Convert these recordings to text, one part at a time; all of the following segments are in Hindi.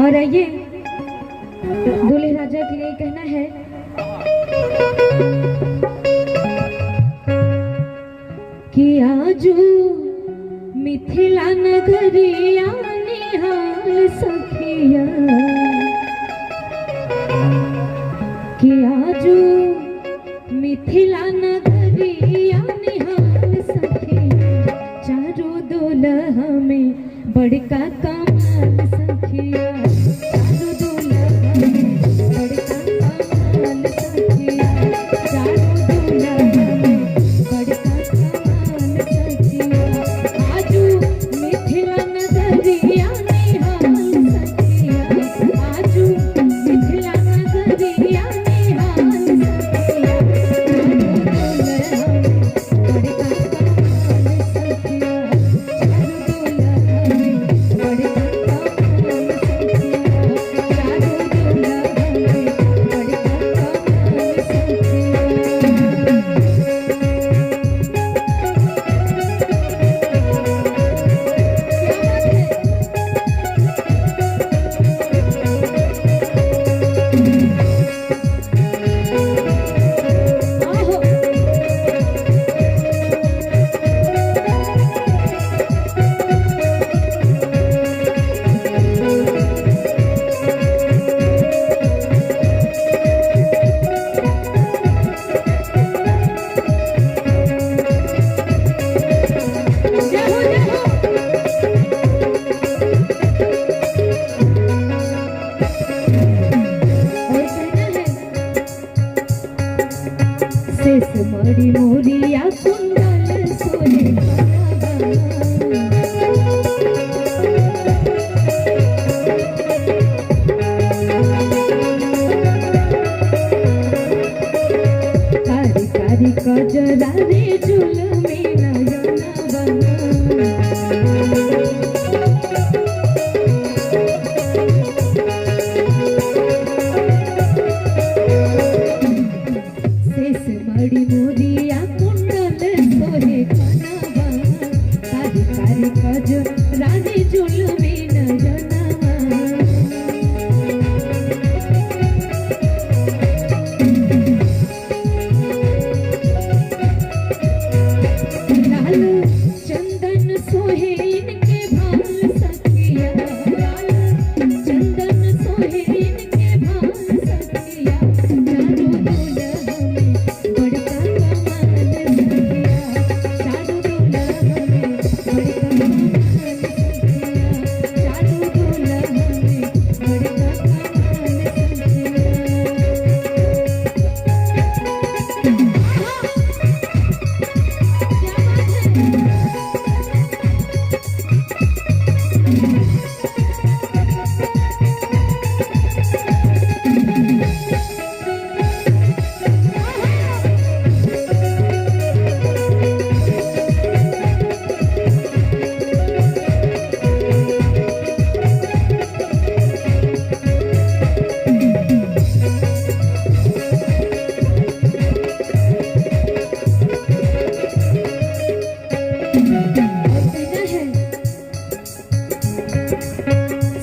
और ये दूल्हे राजा के लिए कहना है कि आजू मिथिला नगरिया निहाल सखिया कि आजू मिथिला नगरिया निहाल सखिया चारों दुल्हा में बड़का कमाल सखिया चारों दुल्हा में बड़का कमाल सखिया चारों दुल्हा में बड़का कमाल सखिया आजू मिथिला नगरिया निहाल सखिया आजू मिथिला नगरिया निहाल सखिया मड़ी मोरिया कुंडल सोने कारी कारी कजरा रे जुलमी नयना मड़ी मोरिया कुंडल सोहे कनावा कारी कारी कज रानी जुलमी नयनवा लाल चंदन सोहे इनके भाल सखिया लाल चंदन सोहे इनके भाल सखिया चारों दुल्हा में बड़का कमाल सखिया चारों दुल्हा में बड़का कमाल सखिया चारों दुल्हा में बड़का कमाल सखिया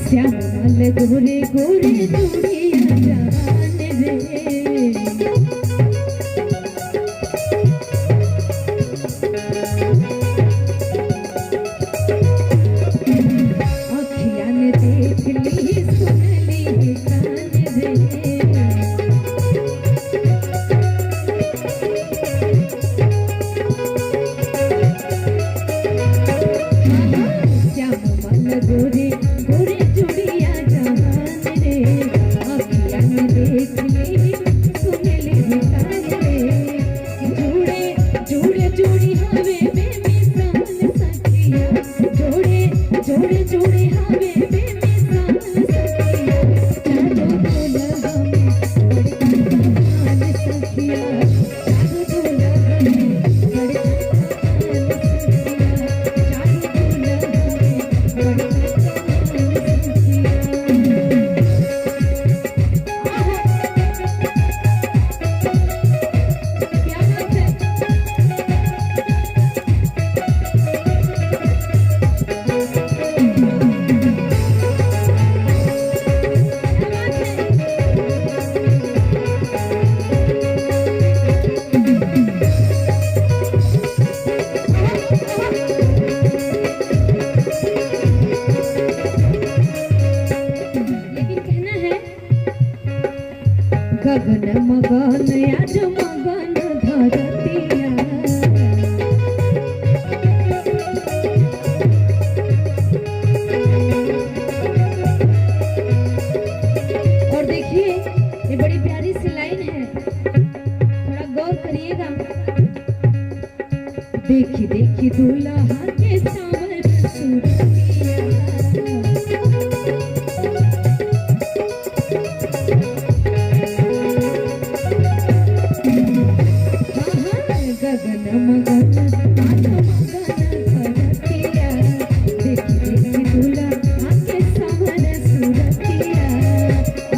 श्यामल गोरे गोरे दुनिया जान रे अखियाँ ने देख ली सुन ली कान रे श्यामल गोरे गोरे चूड़िया जहान रे अखियाँ ने देख ली सुन ली गगन मगन आज मगन धरतिया। और देखिए ये बड़ी प्यारी सी लाइन है, थोड़ा गौर करिएगा। देखी देखी दूल्हा के सांवर सूरतिया। गगन मगन आज मगन धरतिया। देखी देखी दूल्हा के सांवर सूरतिया।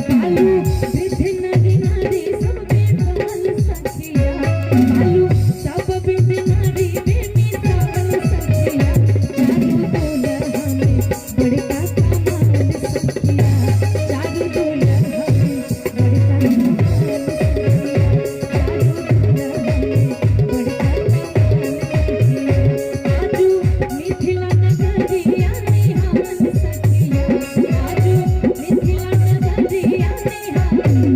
बालू विध नरी नारी सब बेमिसाल सखिया। बालू सब विध नारी बेमिसाल सखिया। चारू दूल्हा में बड़का कमाल सखिया। चारू दूल्हा में बड़का कमाल सखिया। चारू दूल्हा में बड़का कमाल सखिया। आजू मिथिला नगरिया निहाल सखिया। आजू मिथिला नगरिया निहाल सखिया।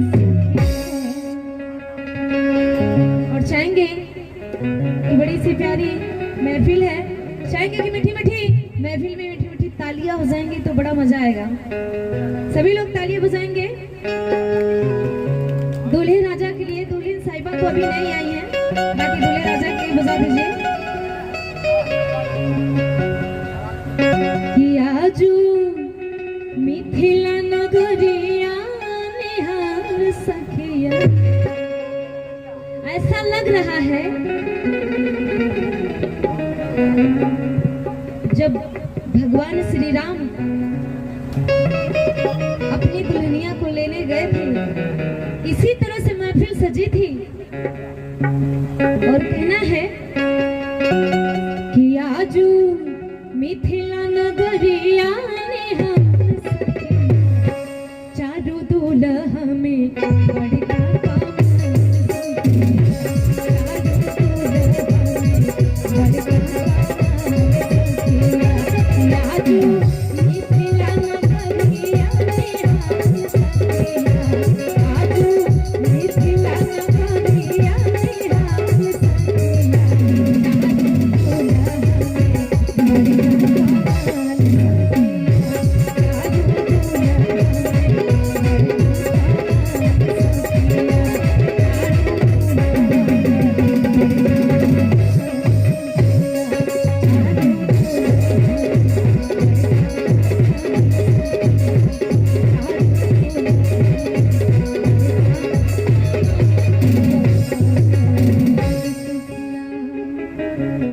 और चाहेंगे, ये बड़ी सी प्यारी महफिल है, चाहेंगे कि मीठी मीठी महफिल में मीठी मीठी तालियां हो जाएंगी तो बड़ा मजा आएगा। सभी लोग तालियां बजाएंगे दूल्हे राजा के लिए। दुल्हन साहिबा तो अभी नहीं आई है, बाकी दूल्हे राजा के लिए बजा दीजिए। कि आजू मिथिला नगरिया निहाल सखिया। ऐसा लग रहा है जब भगवान श्री राम अपनी दुल्हनिया को लेने गए थे, इसी तरह से महफिल सजी थी। और कहना है